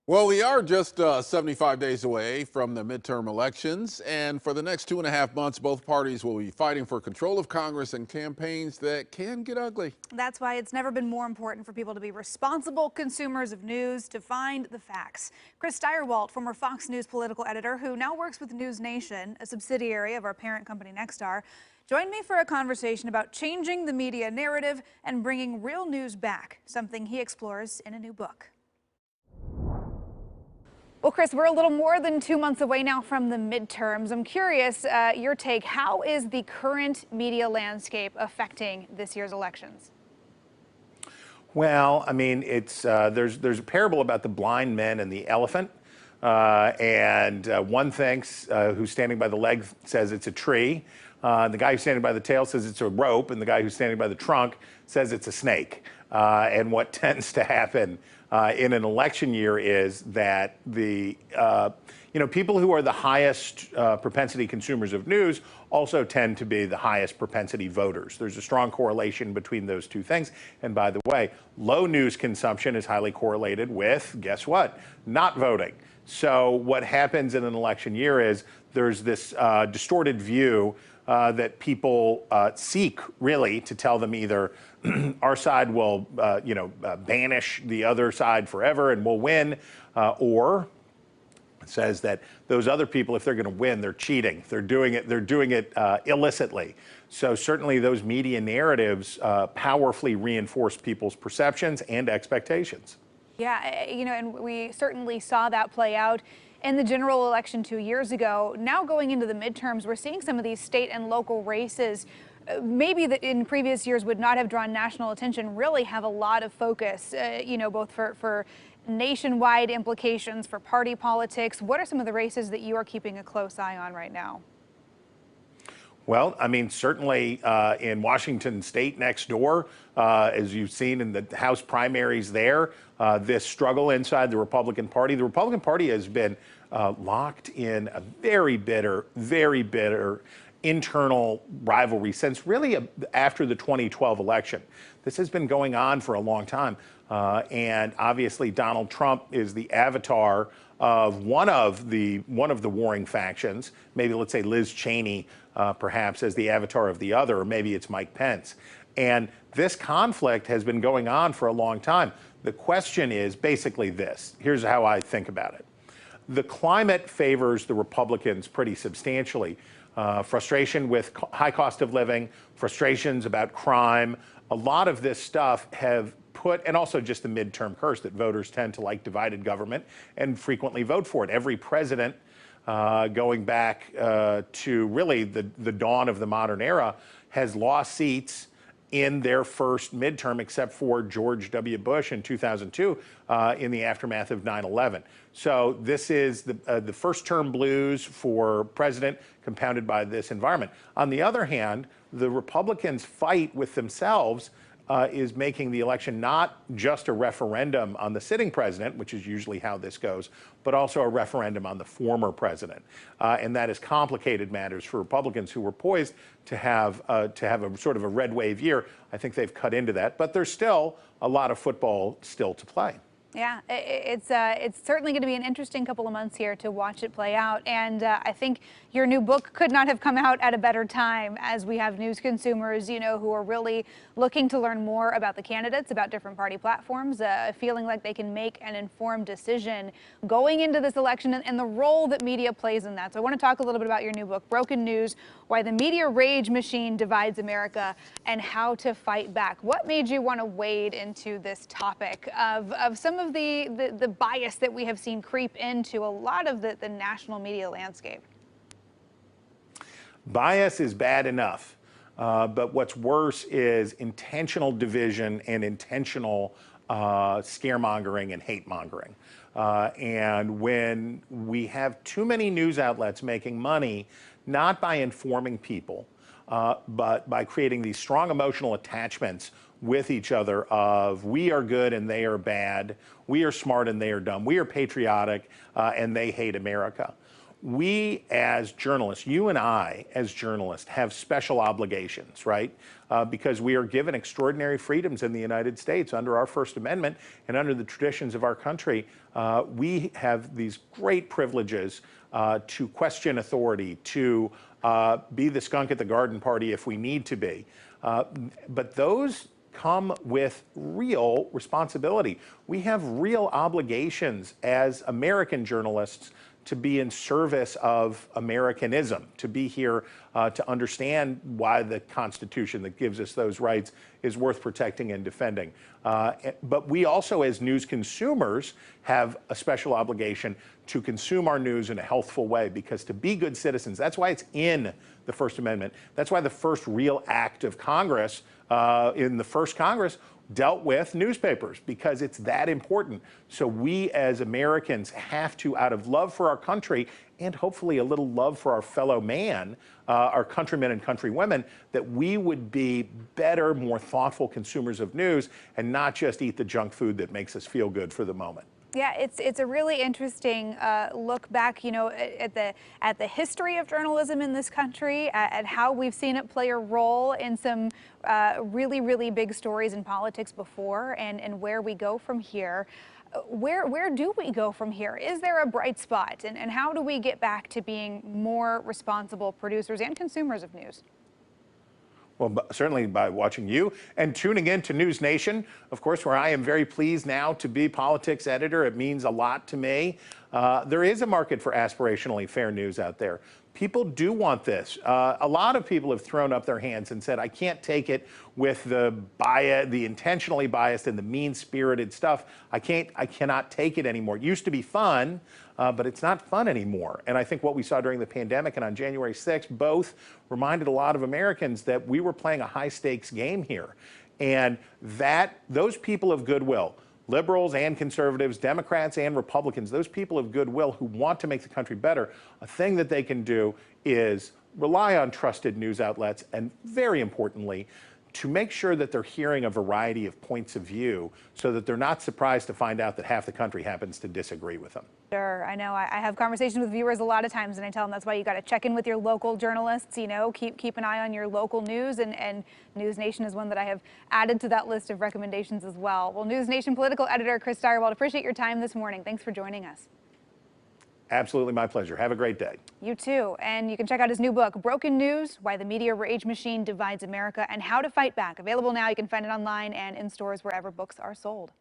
Well, we are just 75 days away from the midterm elections, and for the next 2.5 months, both parties will be fighting for control of Congress and campaigns that can get ugly. That's why it's never been more important for people to be responsible consumers of news, to find the facts. Chris Steyerwalt, former Fox News political editor who now works with News Nation, a subsidiary of our parent company Nexstar, joined me for a conversation about changing the media narrative and bringing real news back, something he explores in a new book. Well, Chris, we're a little more than 2 months away now from the midterms. I'm curious, your take. How is the current media landscape affecting this year's elections? Well, I mean, it's there's a parable about the blind men and the elephant, and one thinks who's standing by the leg says it's a tree. The guy who's standing by the tail says it's a rope, and the guy who's standing by the trunk says it's a snake. And what tends to happen in an election year is that the people who are the highest propensity consumers of news also tend to be the highest propensity voters. There's a strong correlation between those two things. And by the way, low news consumption is highly correlated with, guess what, not voting. So what happens in an election year is there's this distorted view that people seek really to tell them either our side will banish the other side forever and we'll win, or says that those other people, if they're going to win, they're cheating. They're doing it illicitly. So certainly those media narratives powerfully reinforce people's perceptions and expectations. Yeah, and we certainly saw that play out in the general election 2 years ago. Now going into the midterms, we're seeing some of these state and local races, maybe that in previous years would not have drawn national attention, really have a lot of focus, both for nationwide implications, for party politics. What are some of the races that you are keeping a close eye on right now? Well, I mean, certainly in Washington state next door, as you've seen in the House primaries there, this struggle inside the Republican Party. The Republican Party has been locked in a very bitter internal rivalry since really after the 2012 election. This has been going on for a long time. And obviously Donald Trump is the avatar of one of the warring factions. Maybe let's say Liz Cheney perhaps as the avatar of the other, or maybe it's Mike Pence. And this conflict has been going on for a long time. The question is basically this. Here's how I think about it. The climate favors the Republicans pretty substantially. Frustration with high cost of living, frustrations about crime, a lot of this stuff have put, and also just the midterm curse that voters tend to like divided government and frequently vote for it. Every president going back to really the dawn of the modern era has lost seats in their first midterm, except for George W. Bush in 2002 in the aftermath of 9/11. So this is the first term blues for president compounded by this environment. On the other hand, the Republicans' fight with themselves is making the election not just a referendum on the sitting president, which is usually how this goes, but also a referendum on the former president. And that has complicated matters for Republicans who were poised to have a sort of a red wave year. I think they've cut into that, but there's still a lot of football still to play. Yeah, it's certainly going to be an interesting couple of months here to watch it play out. And I think your new book could not have come out at a better time, as we have news consumers, who are really looking to learn more about the candidates, about different party platforms, feeling like they can make an informed decision going into this election and the role that media plays in that. So I want to talk a little bit about your new book, Broken News: Why the Media Rage Machine Divides America and How to Fight Back. What made you want to wade into this topic of some of the bias that we have seen creep into a lot of the national media landscape? Bias is bad enough, but what's worse is intentional division and intentional scaremongering and hate mongering. And when we have too many news outlets making money, not by informing people, but by creating these strong emotional attachments with each other of we are good and they are bad, we are smart and they are dumb, we are patriotic and they hate America. we as journalists, you and I as journalists, have special obligations, right? Because we are given extraordinary freedoms in the United States under our First Amendment and under the traditions of our country. We have these great privileges to question authority, to be the skunk at the garden party if we need to be. But those come with real responsibility. We have real obligations as American journalists to be in service of Americanism, to be here to understand why the Constitution that gives us those rights is worth protecting and defending. But we also, as news consumers, have a special obligation to consume our news in a healthful way, because to be good citizens, that's why it's in the First Amendment. That's why the first real act of Congress in the first Congress dealt with newspapers, because it's that important. So we as Americans have to, out of love for our country and hopefully a little love for our fellow man, our countrymen and countrywomen, that we would be better, more thoughtful consumers of news and not just eat the junk food that makes us feel good for the moment. Yeah, it's a really interesting look back, you know, at the history of journalism in this country, at how we've seen it play a role in some really big stories in politics before, and where we go from here. Where do we go from here? Is there a bright spot, and how do we get back to being more responsible producers and consumers of news? Well, certainly by watching you and tuning in to News Nation, of course, where I am very pleased now to be politics editor. It means a lot to me. There is a market for aspirationally fair news out there. People do want this. A lot of people have thrown up their hands and said, I can't take it with the bias, the intentionally biased and the mean-spirited stuff. I cannot take it anymore. It used to be fun, but it's not fun anymore. And I think what we saw during the pandemic and on January 6th both reminded a lot of Americans that we were playing a high-stakes game here. And that those people of goodwill, liberals and conservatives, Democrats and Republicans, those people of goodwill who want to make the country better, a thing that they can do is rely on trusted news outlets, and very importantly, to make sure that they're hearing a variety of points of view so that they're not surprised to find out that half the country happens to disagree with them. Sure, I know. I have conversations with viewers a lot of times, and I tell them that's why you got to check in with your local journalists. You know, keep an eye on your local news, and News Nation is one that I have added to that list of recommendations as well. Well, News Nation political editor Chris Stirewalt, appreciate your time this morning. Thanks for joining us. Absolutely my pleasure. Have a great day. You too. And you can check out his new book, Broken News: Why the Media Rage Machine Divides America and How to Fight Back. Available now. You can find it online and in stores wherever books are sold.